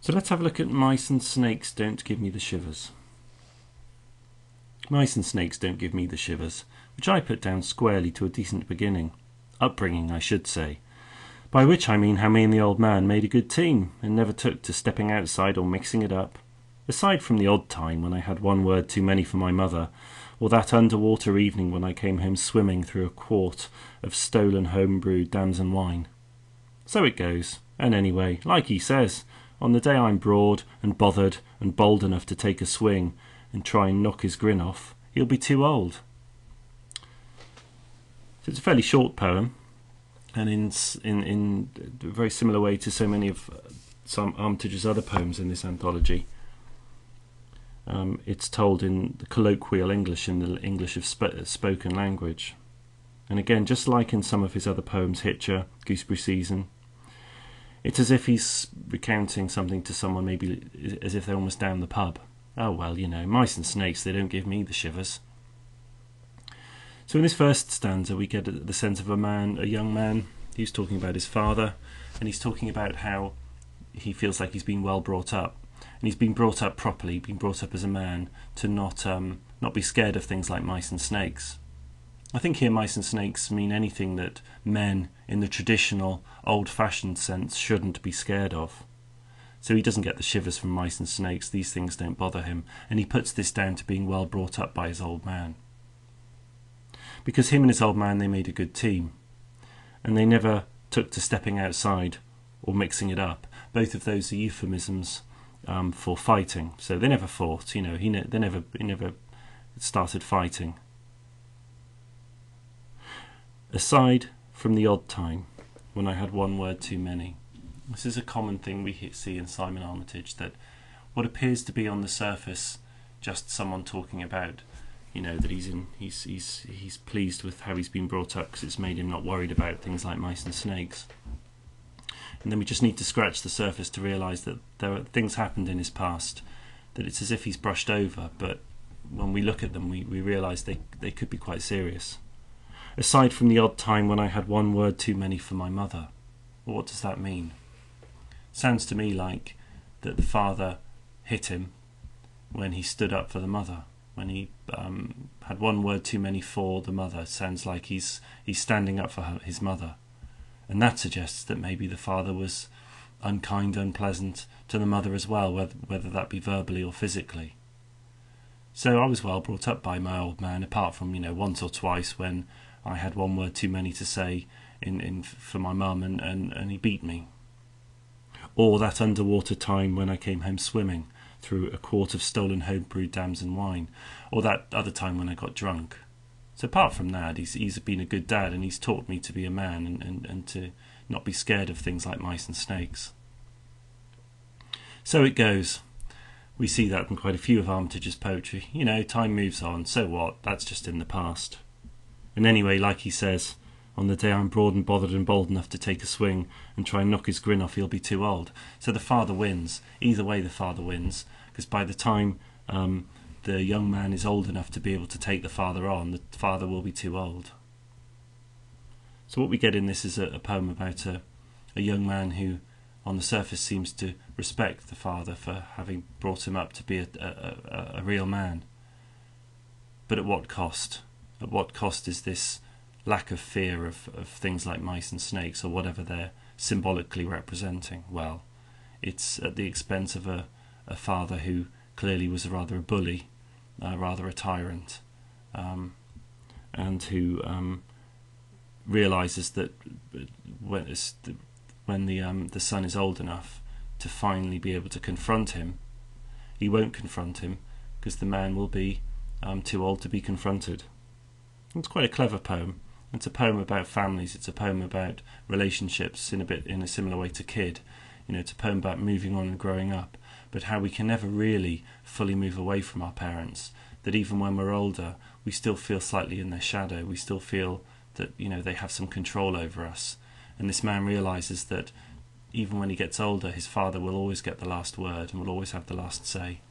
So let's have a look at Mice and Snakes Don't Give Me the Shivers. Mice and snakes don't give me the shivers, which I put down squarely to a decent upbringing, I should say. By which I mean how me and the old man made a good team, and never took to stepping outside or mixing it up. Aside from the odd time when I had one word too many for my mother, or that underwater evening when I came home swimming through a quart of stolen home-brewed damson wine. So it goes, and anyway, like he says, on the day I'm broad and bothered and bold enough to take a swing and try and knock his grin off, he'll be too old. So it's a fairly short poem, and in a very similar way to so many of Armitage's other poems in this anthology, it's told in the colloquial English, in the English of spoken language. And again, just like in some of his other poems, Hitcher, Gooseberry Season, it's as if he's recounting something to someone, maybe as if they're almost down the pub. Oh well, you know, mice and snakes, they don't give me the shivers. So in this first stanza we get the sense of a young man. He's talking about his father, and he's talking about how he feels like he's been well brought up. And he's been brought up properly, been brought up as a man, to not be scared of things like mice and snakes. I think here mice and snakes mean anything that men, in the traditional, old-fashioned sense, shouldn't be scared of. So he doesn't get the shivers from mice and snakes, these things don't bother him, and he puts this down to being well brought up by his old man. Because him and his old man, they made a good team, and they never took to stepping outside or mixing it up. Both of those are euphemisms for fighting. So they never fought, you know, he never started fighting. Aside from the odd time when I had one word too many. This is a common thing we see in Simon Armitage, that what appears to be on the surface just someone talking about, you know, that he's pleased with how he's been brought up because it's made him not worried about things like mice and snakes. And then we just need to scratch the surface to realise that there are things happened in his past that it's as if he's brushed over, but when we look at them we realise they could be quite serious. Aside from the odd time when I had one word too many for my mother. Well, what does that mean? Sounds to me like that the father hit him when he stood up for the mother. When he had one word too many for the mother. Sounds like he's standing up for his mother. And that suggests that maybe the father was unkind, unpleasant to the mother as well, whether that be verbally or physically. So I was well brought up by my old man, apart from, you know, once or twice when I had one word too many to say for my mum and he beat me. Or that underwater time when I came home swimming through a quart of stolen home-brewed damson wine. Or that other time when I got drunk. So apart from that, he's been a good dad, and he's taught me to be a man and to not be scared of things like mice and snakes. So it goes. We see that in quite a few of Armitage's poetry. You know, time moves on, so what? That's just in the past. And anyway, like he says, on the day I'm broad and bothered and bold enough to take a swing and try and knock his grin off, he'll be too old. So the father wins. Either way the father wins, because by the time the young man is old enough to be able to take the father on, the father will be too old. So what we get in this is a poem about a young man who on the surface seems to respect the father for having brought him up to be a real man. But at what cost? At what cost is this lack of fear of things like mice and snakes, or whatever they're symbolically representing? Well, it's at the expense of a father who clearly was rather a bully, rather a tyrant, and who realises that when the son is old enough to finally be able to confront him, he won't confront him because the man will be too old to be confronted. It's quite a clever poem. It's a poem about families. It's a poem about relationships in a similar way to Kid. You know, it's a poem about moving on and growing up, but how we can never really fully move away from our parents. That even when we're older, we still feel slightly in their shadow. We still feel that, you know, they have some control over us. And this man realises that even when he gets older, his father will always get the last word and will always have the last say.